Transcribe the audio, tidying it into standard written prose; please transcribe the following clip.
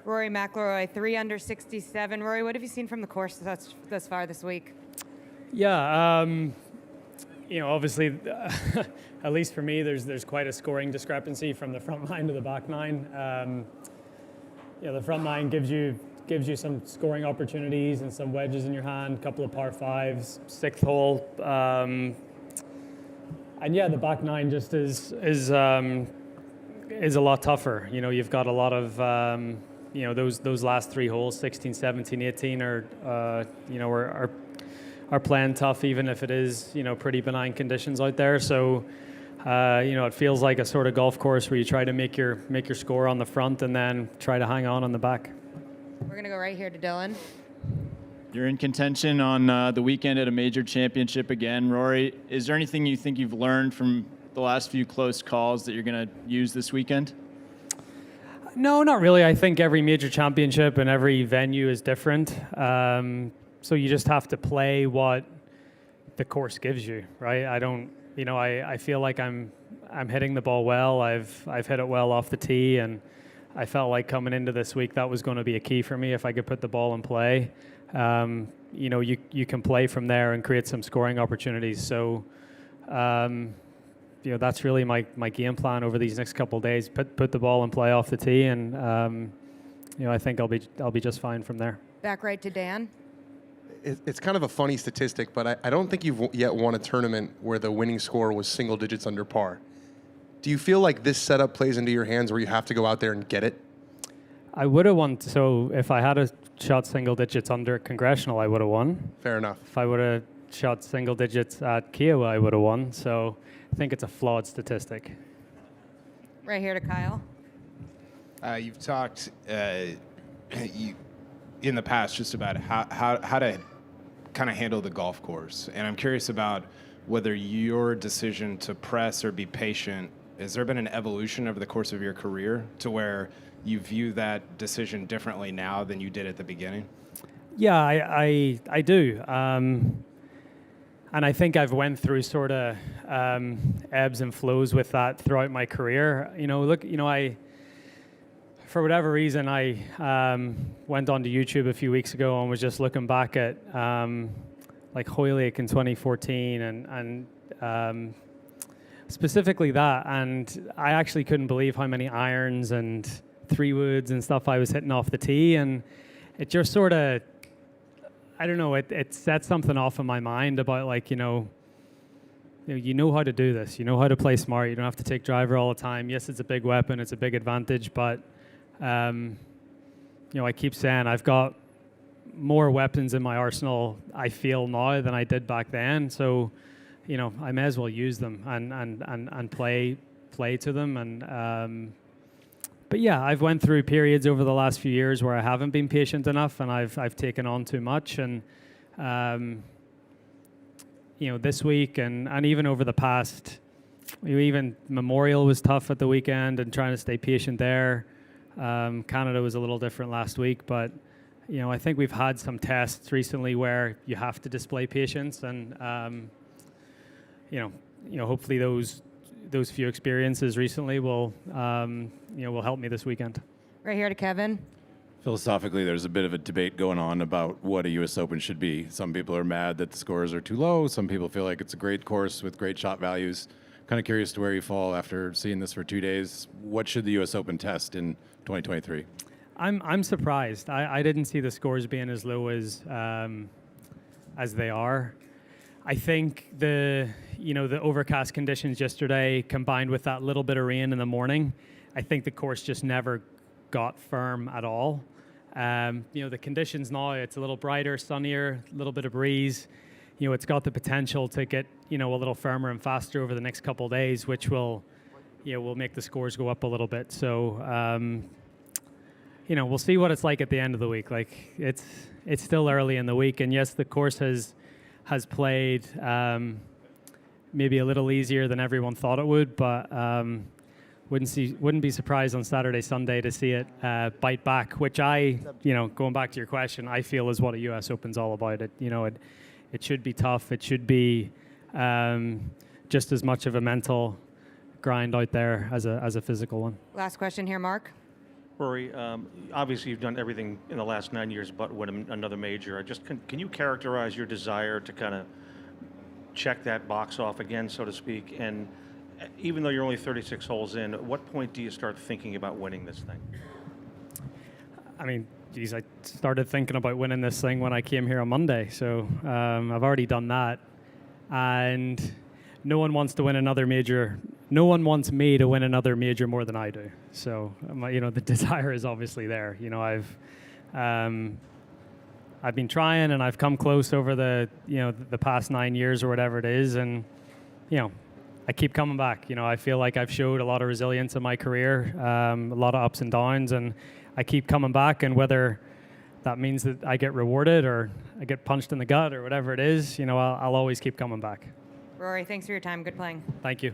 Rory McIlroy, 3 under 67. Rory, what have you seen from the course thus far this week? Yeah, obviously, at least for me, there's quite a scoring discrepancy from the front nine to the back nine. The front nine gives you some scoring opportunities and some wedges in your hand, a couple of par fives, sixth hole, and the back nine just is a lot tougher. You've got a lot of those last three holes, 16, 17, 18 are playing tough, even if it is pretty benign conditions out there. So it feels like a sort of golf course where you try to make your score on the front and then try to hang on the back. We're gonna go right here to Dylan. You're in contention on the weekend at a major championship again, Rory. Is there anything you think you've learned from the last few close calls that you're going to use this weekend? No, not really. I think every major championship and every venue is different. So you just have to play what the course gives you, right? I feel like I'm hitting the ball well. I've hit it well off the tee, and I felt like coming into this week that was going to be a key for me if I could put the ball in play. You can play from there and create some scoring opportunities. So, that's really my game plan over these next couple of days. Put the ball in play off the tee, and I think I'll be just fine from there. Back right to Dan. It's kind of a funny statistic, but I don't think you've yet won a tournament where the winning score was single digits under par. Do you feel like this setup plays into your hands where you have to go out there and get it? I would have won. So if I had a shot single digits under Congressional, I would have won. Fair enough. If I would have shot single digits at Kiowa, I would have won. So I think it's a flawed statistic. Right here to Kyle. You've talked in the past just about how to kind of handle the golf course. And I'm curious about whether your decision to press or be patient, has there been an evolution over the course of your career to where you view that decision differently now than you did at the beginning? Yeah, I do. And I think I've went through sort of ebbs and flows with that throughout my career. For whatever reason, I went onto YouTube a few weeks ago and was just looking back at like Hoylake in 2014 and specifically that. And I actually couldn't believe how many irons and 3-woods and stuff I was hitting off the tee. And it just sort of, I don't know, it set something off in my mind about like, you know how to do this. You know how to play smart. You don't have to take driver all the time. Yes, it's a big weapon. It's a big advantage. But, I keep saying I've got more weapons in my arsenal, I feel now, than I did back then. So, I may as well use them and play to them. And but yeah, I've went through periods over the last few years where I haven't been patient enough, and I've taken on too much. And this week and even over the past, even Memorial was tough at the weekend, and trying to stay patient there. Canada was a little different last week, but I think we've had some tests recently where you have to display patience, and hopefully those few experiences recently will help me this weekend. Right here to Kevin. Philosophically, there's a bit of a debate going on about what a U.S. Open should be. Some people are mad that the scores are too low. Some people feel like it's a great course with great shot values. Kind of curious to where you fall after seeing this for 2 days. What should the U.S. Open test in 2023? I'm surprised. I didn't see the scores being as low as they are. I think the overcast conditions yesterday, combined with that little bit of rain in the morning, I think the course just never got firm at all. The conditions now, it's a little brighter, sunnier, a little bit of breeze. It's got the potential to get a little firmer and faster over the next couple of days, which will make the scores go up a little bit. So we'll see what it's like at the end of the week. Like it's still early in the week, and yes, the course has played maybe a little easier than everyone thought it would, but wouldn't be surprised on Saturday, Sunday to see it bite back, which going back to your question, I feel is what a U.S. Open's all about. It should be tough. It should be just as much of a mental grind out there as a physical one. Last question here, Mark. Rory, obviously you've done everything in the last 9 years but win another major. Can you characterize your desire to kind of check that box off again, so to speak? And even though you're only 36 holes in, at what point do you start thinking about winning this thing? I mean, geez, I started thinking about winning this thing when I came here on Monday, so I've already done that. And no one wants to win another major. No one wants me to win another major more than I do. So, the desire is obviously there. I've been trying, and I've come close over the past 9 years or whatever it is, and I keep coming back. I feel like I've showed a lot of resilience in my career, a lot of ups and downs, and I keep coming back. And whether that means that I get rewarded or I get punched in the gut or whatever it is, I'll always keep coming back. Rory, thanks for your time. Good playing. Thank you.